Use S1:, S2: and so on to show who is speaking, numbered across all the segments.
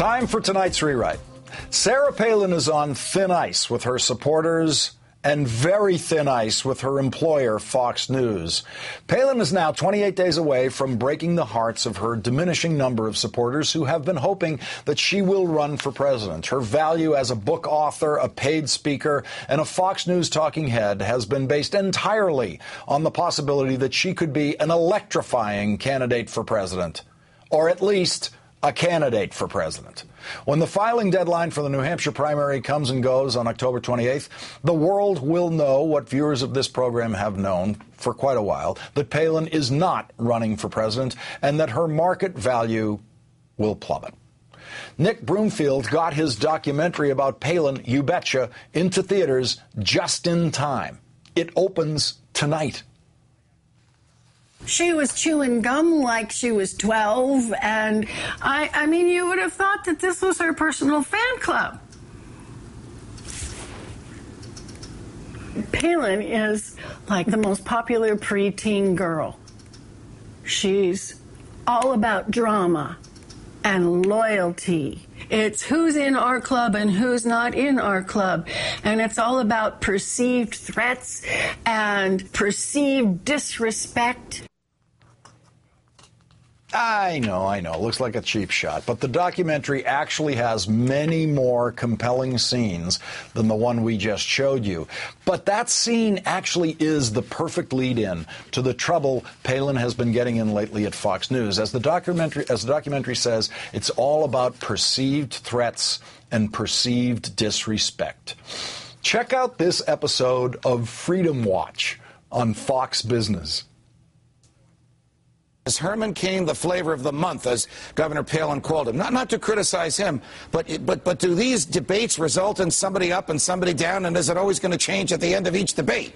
S1: Time for tonight's rewrite. Sarah Palin is on thin ice with her supporters and very thin ice with her employer, Fox News. Palin is now 28 days away from breaking the hearts of her diminishing number of supporters who have been hoping that she will run for president. Her value as a book author, a paid speaker, and a Fox News talking head has been based entirely on the possibility that she could be an electrifying candidate for president, or at least a candidate for president. When the filing deadline for the New Hampshire primary comes and goes on October 28th, the world will know what viewers of this program have known for quite a while, that Palin is not running for president and that her market value will plummet. Nick Broomfield got his documentary about Palin, You Betcha, into theaters just in time. It opens tonight.
S2: She was chewing gum like she was 12, and I mean, you would have thought that this was her personal fan club. Palin is like the most popular preteen girl. She's all about drama and loyalty. It's who's in our club and who's not in our club. And it's all about perceived threats and perceived disrespect.
S1: I know. Looks like a cheap shot. But the documentary actually has many more compelling scenes than the one we just showed you. But that scene actually is the perfect lead-in to the trouble Palin has been getting in lately at Fox News. As the documentary says, it's all about perceived threats and perceived disrespect. Check out this episode of Freedom Watch on Fox Business.
S3: Is Herman Cain the flavor of the month, as Governor Palin called him? Not to criticize him, but do these debates result in somebody up and somebody down, and is it always going to change at the end of each debate?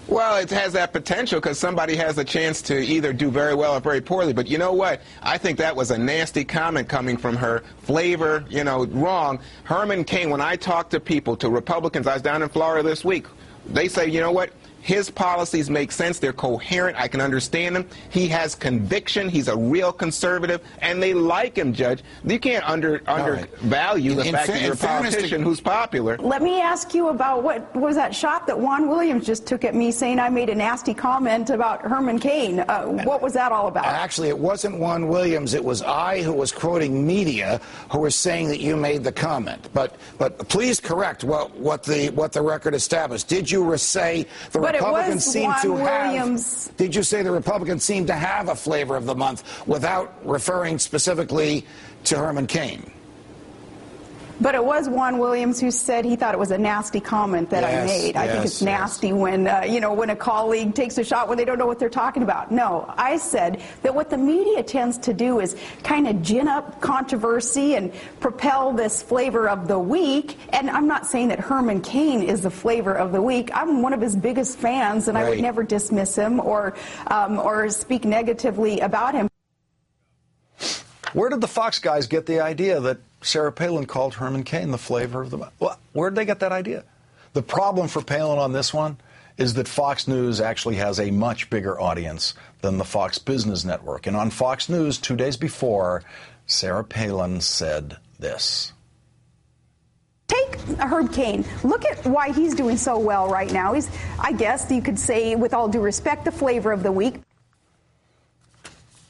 S4: Well, it has that potential because somebody has a chance to either do very well or very poorly. But you know what? I think that was a nasty comment coming from her. Flavor, wrong. Herman Cain, when I talk to people, to Republicans, I was down in Florida this week, they say, you know what? His policies make sense. They're coherent. I can understand them. He has conviction. He's a real conservative, and they like him, Judge. You can't undervalue the fact that you're a politician who's popular.
S5: Let me ask you about what was that shot that Juan Williams just took at me saying I made a nasty comment about Herman Cain. What was that all about?
S3: Actually, it wasn't Juan Williams. It was I who was quoting media who was saying that you made the comment. But please correct what the record established. Did you say the Republicans seem to have? Did you say the Republicans seem to have a flavor of the month without referring specifically to Herman Cain?
S5: But it was Juan Williams who said he thought it was a nasty comment that I made. I think it's nasty when, when a colleague takes a shot when they don't know what they're talking about. No, I said that what the media tends to do is kind of gin up controversy and propel this flavor of the week. And I'm not saying that Herman Cain is the flavor of the week. I'm one of his biggest fans, and I would never dismiss him or speak negatively about him.
S1: Where did the Fox guys get the idea that Sarah Palin called Herman Cain the flavor of the month? Well, where did they get that idea? The problem for Palin on this one is that Fox News actually has a much bigger audience than the Fox Business Network. And on Fox News 2 days before, Sarah Palin said this.
S5: Take Herb Cain. Look at why he's doing so well right now. He's, I guess you could say, with all due respect, the flavor of the week.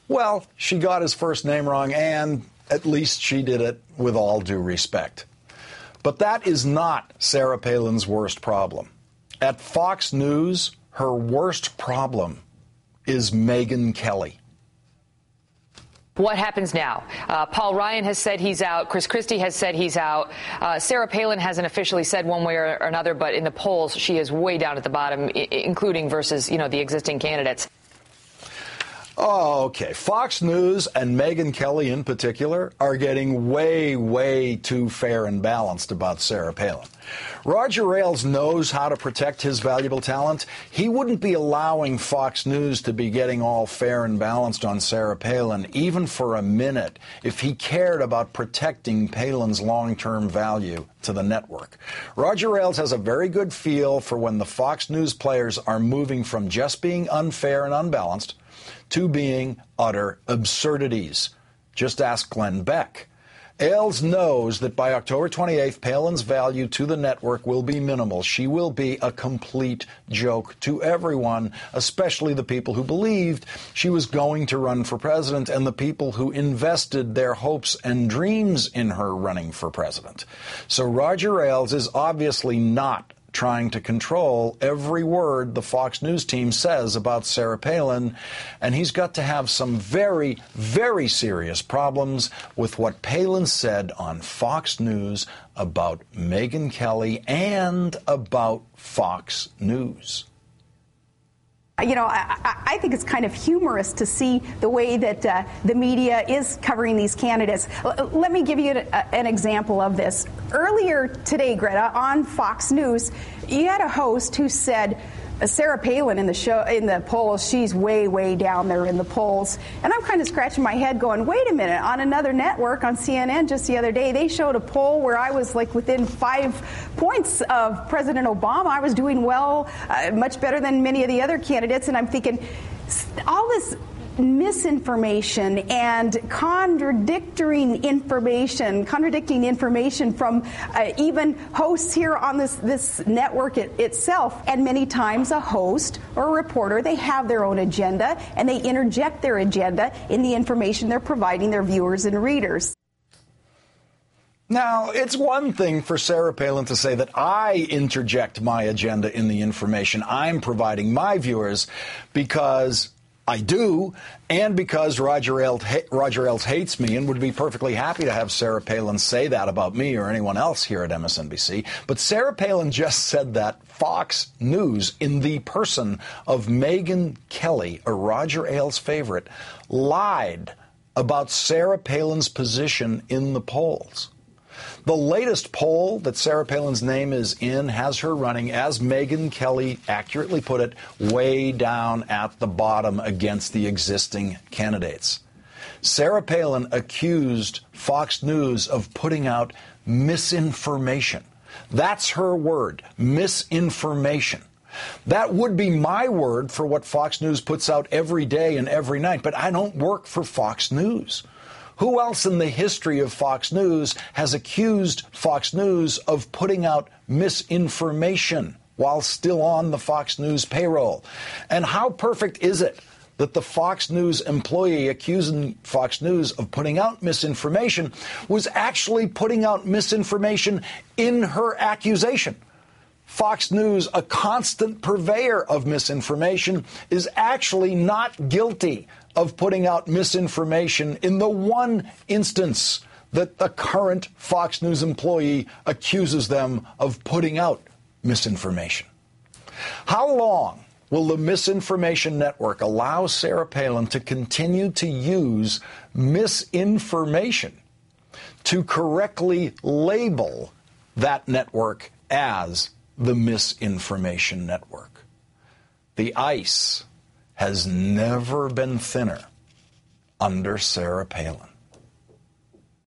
S1: Well, she got his first name wrong, and at least she did it with all due respect. But that is not Sarah Palin's worst problem. At Fox News, her worst problem is Megyn Kelly.
S6: What happens now? Paul Ryan has said he's out. Chris Christie has said he's out. Sarah Palin hasn't officially said one way or another, but in the polls, she is way down at the bottom, including versus, the existing candidates.
S1: Oh, okay. Fox News and Megyn Kelly in particular are getting way, way too fair and balanced about Sarah Palin. Roger Ailes knows how to protect his valuable talent. He wouldn't be allowing Fox News to be getting all fair and balanced on Sarah Palin, even for a minute, if he cared about protecting Palin's long-term value to the network. Roger Ailes has a very good feel for when the Fox News players are moving from just being unfair and unbalanced to being utter absurdities. Just ask Glenn Beck. Ailes knows that by October 28th, Palin's value to the network will be minimal. She will be a complete joke to everyone, especially the people who believed she was going to run for president and the people who invested their hopes and dreams in her running for president. So Roger Ailes is obviously not trying to control every word the Fox News team says about Sarah Palin, and he's got to have some very, very serious problems with what Palin said on Fox News about Megyn Kelly and about Fox News.
S5: You know, I think it's kind of humorous to see the way that the media is covering these candidates. Let me give you an example of this. Earlier today, Greta, on Fox News, you had a host who said, Sarah Palin in the polls, she's way, way down there in the polls. And I'm kind of scratching my head going, wait a minute, on another network, on CNN just the other day, they showed a poll where I was like within 5 points of President Obama. I was doing well, much better than many of the other candidates. And I'm thinking, all this misinformation and contradicting information from even hosts here on this network itself. And many times a host or a reporter, they have their own agenda and they interject their agenda in the information they're providing their viewers and readers.
S1: Now, it's one thing for Sarah Palin to say that I interject my agenda in the information I'm providing my viewers because I do, and because Roger Ailes hates me and would be perfectly happy to have Sarah Palin say that about me or anyone else here at MSNBC. But Sarah Palin just said that Fox News, in the person of Megyn Kelly, a Roger Ailes favorite, lied about Sarah Palin's position in the polls. The latest poll that Sarah Palin's name is in has her running, as Megyn Kelly accurately put it, way down at the bottom against the existing candidates. Sarah Palin accused Fox News of putting out misinformation. That's her word, misinformation. That would be my word for what Fox News puts out every day and every night, but I don't work for Fox News. Who else in the history of Fox News has accused Fox News of putting out misinformation while still on the Fox News payroll? And how perfect is it that the Fox News employee accusing Fox News of putting out misinformation was actually putting out misinformation in her accusation? Fox News, a constant purveyor of misinformation, is actually not guilty of putting out misinformation in the one instance that the current Fox News employee accuses them of putting out misinformation. How long will the misinformation network allow Sarah Palin to continue to use misinformation to correctly label that network as the misinformation network? The ice has never been thinner under Sarah Palin.